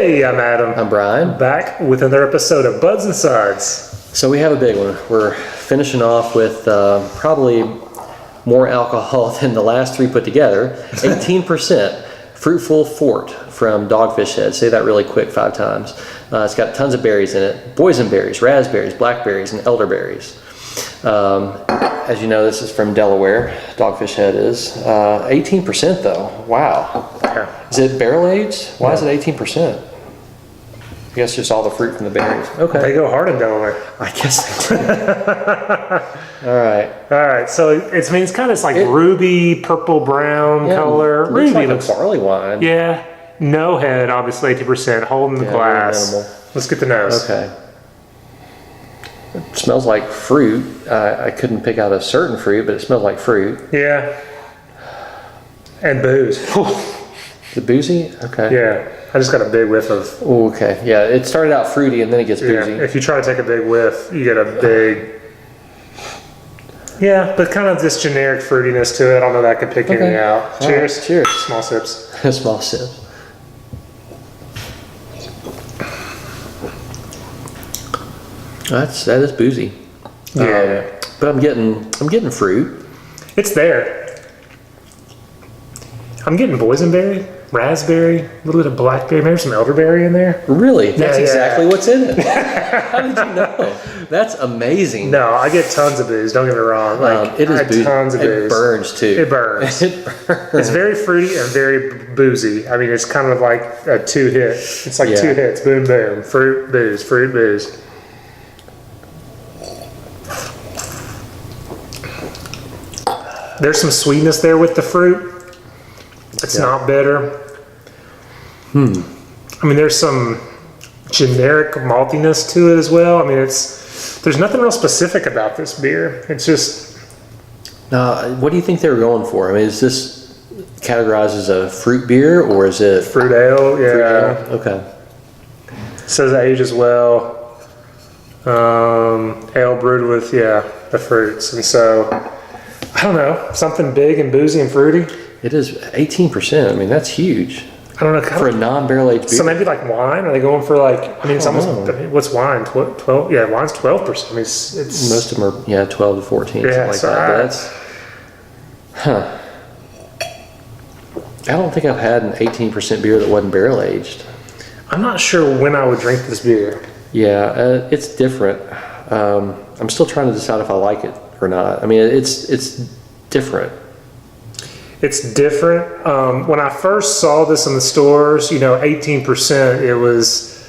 Hey, I'm Adam. I'm Bryan. Back with another episode of Buds and Suds. So we have a big one. We're finishing off with probably more alcohol than the last three put together. 18% Fruitful Fort from Dogfish Head. Say that really quick 5 times. It's got tons of berries in it. Boysenberries, raspberries, blackberries, and elderberries. As you know, this is from Delaware. Dogfish Head is. 18% though. Wow. Yeah. Is it barrel aged? Why is it 18%? I guess just all the fruit from the berries. Okay. They go hard in Delaware. I guess they do. All right. So it means kind of like ruby, purple, brown color. Looks Ruby like a barley wine. Yeah. No head, obviously 80%. Holding the glass. Let's get the nose. Okay. It smells like fruit. I couldn't pick out a certain fruit, but it smells like fruit. Yeah. And booze. Is it boozy? Okay. Yeah. I just got a big whiff of. Ooh, okay. Yeah, it started out fruity and then it gets boozy. Yeah. If you try to take a big whiff, you get a big. Yeah, but kind of this generic fruitiness to it. I don't know that I could pick anything out. Cheers. Right. Cheers. Small sips. Small sips. That is boozy. Yeah. But I'm getting fruit. It's there. I'm getting boysenberry, raspberry, a little bit of blackberry, maybe some elderberry in there. Really? That's exactly what's in it. How did you know? That's amazing. No, I get tons of booze. Don't get me wrong. Like it is boozy. Tons of booze. It burns too. It burns. It burns. It's very fruity and very boozy. I mean, it's kind of like a 2-hit. It's like 2 hits. Boom, boom. Fruit, booze. Fruit, booze. There's some sweetness there with the fruit. It's not bitter. I mean, there's some generic maltiness to it as well. I mean, there's nothing real specific about this beer. It's just. What do you think they were going for? I mean, is this categorized as a fruit beer or is it fruit ale? Yeah. Fruit ale? Okay. Says age as well. Ale brewed with the fruits, and so I don't know, something big and boozy and fruity. It is 18%. I mean, that's huge. I don't know. For a non-barrel aged beer. So maybe like wine? Are they going for like, I mean, it's almost, what's wine? 12? Yeah, wine's 12%. I mean, it's most of them are, 12 to 14, something like that. But I don't think I've had an 18% beer that wasn't barrel aged. I'm not sure when I would drink this beer. Yeah, it's different. I'm still trying to decide if I like it or not. I mean, it's different. It's different. When I first saw this in the stores, 18%, it was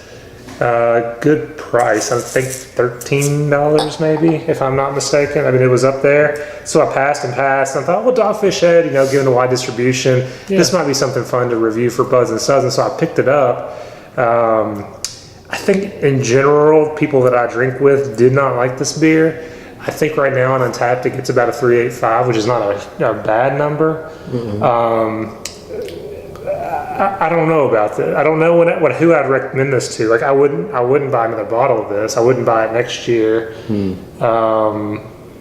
a good price. I think $13 maybe, if I'm not mistaken. I mean, it was up there. So I passed and passed. And I thought, well, Dogfish Head, given a wide distribution, this might be something fun to review for Buds and Suds. And so I picked it up. I think in general, people that I drink with did not like this beer. I think right now on Untapped it gets about a 3.85, which is not a bad number. I don't know about that. I don't know who I'd recommend this to. Like I wouldn't buy another bottle of this. I wouldn't buy it next year. Well,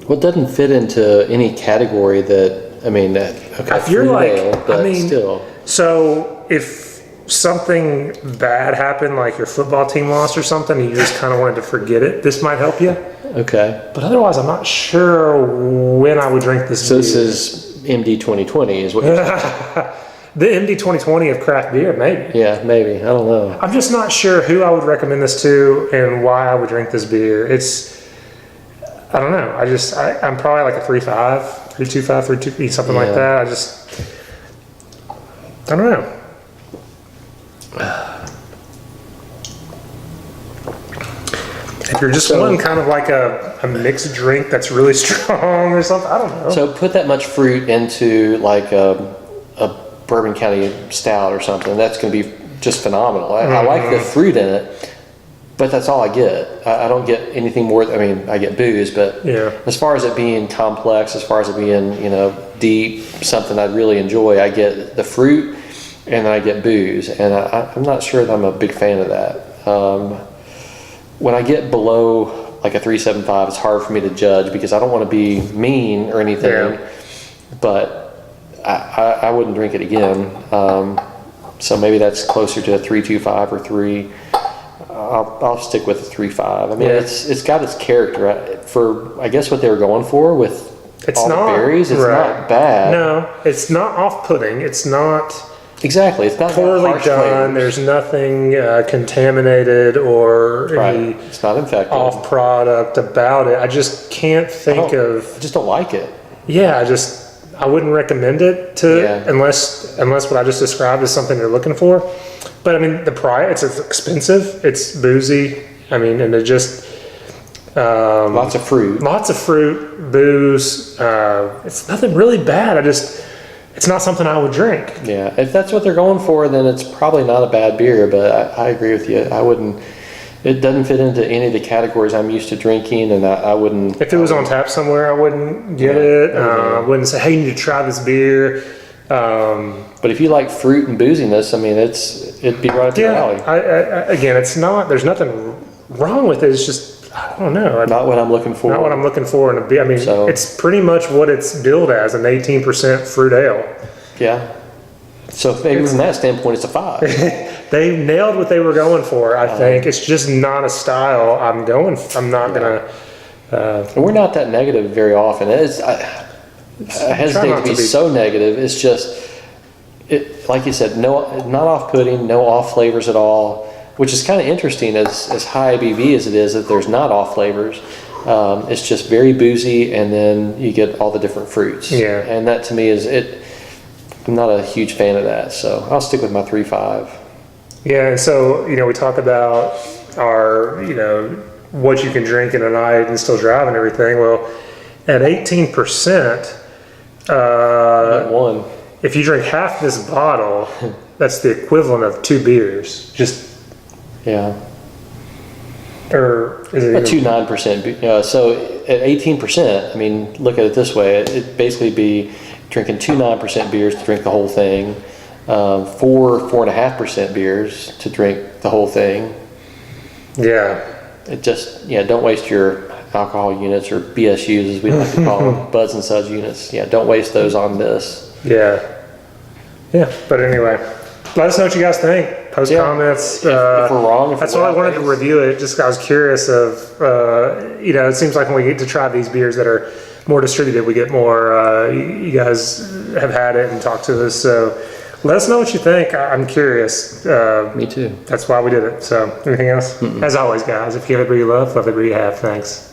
it doesn't fit into any category that if you're like, ale, but still. So if something bad happened, like your football team lost or something, and you just kind of wanted to forget it, this might help you. Okay. But otherwise, I'm not sure when I would drink this beer. So this is MD 2020 is what you're saying? The MD 2020 of craft beer, maybe. Yeah, maybe. I don't know. I'm just not sure who I would recommend this to and why I would drink this beer. I don't know. I'm probably like a 3.5, 3.25, 3.2, something like that. I don't know. If you're just wanting kind of like a mixed drink that's really strong or something, I don't know. So put that much fruit into like a Bourbon County stout or something. That's going to be just phenomenal. I like the fruit in it, but that's all I get. I don't get anything more. I mean, I get booze, but as far as it being complex, as far as it being deep, something I'd really enjoy, I get the fruit and then I get booze, and I'm not sure that I'm a big fan of that. When I get below like a 3.75, it's hard for me to judge because I don't want to be mean or anything, but I wouldn't drink it again. So maybe that's closer to a 3.25 or 3. I'll stick with a 3.5. I mean, it's got its character for I guess what they were going for with all the berries. It's not bad. No, it's not off-putting. It's not exactly. It's not poorly harsh done. flavors. There's nothing contaminated or any It's not infected. off product about it. I just can't think of. I just don't like it. Yeah, I wouldn't recommend it to unless what I just described is something they're looking for. But I mean, the price, it's expensive. It's boozy. I mean, and it just Lots of fruit. Lots of fruit, booze. It's nothing really bad. It's not something I would drink. Yeah, if that's what they're going for, then it's probably not a bad beer. But I agree with you. I wouldn't. It doesn't fit into any of the categories I'm used to drinking, and I wouldn't. If it was on tap somewhere, I wouldn't get it. I wouldn't say, "Hey, you need to try this beer." But if you like fruit and booziness, I mean, it'd be right up your alley. Again, it's not. There's nothing wrong with it. It's just I don't know. Not what I'm looking for. Not what I'm looking for in a beer. I mean, it's pretty much what it's billed as, an 18% fruit ale. Yeah. So maybe from that standpoint, it's a 5. They nailed what they were going for. I think it's just not a style I'm not gonna. And we're not that negative very often. I hesitate to be so negative. It's just, like you said, not off-putting, no off flavors at all, which is kind of interesting as high ABV as it is that there's not off flavors. It's just very boozy, and then you get all the different fruits. Yeah. And that to me is it. I'm not a huge fan of that, so I'll stick with my 3.5. Yeah, and so we talk about our what you can drink in a night and still drive and everything. Well, at 18%. One. If you drink half this bottle, that's the equivalent of 2 beers. Or is it a 2.9%? So at 18%, I mean, look at it this way: it'd basically be drinking 2.9% beers to drink the whole thing, 4.5% beers to drink the whole thing. Yeah. It just don't waste your alcohol units, or BSUs as we like to call them, buds and suds units. Yeah, don't waste those on this. Yeah. But anyway, let us know what you guys think. Post comments. If we're wrong, that's why I wanted to review it. Just I was curious of it seems like when we get to try these beers that are more distributed, we get more. You guys have had it and talked to us, so let us know what you think. I'm curious. Me too. That's why we did it. So anything else? As always, guys, if you have a beer you love the beer you have. Thanks.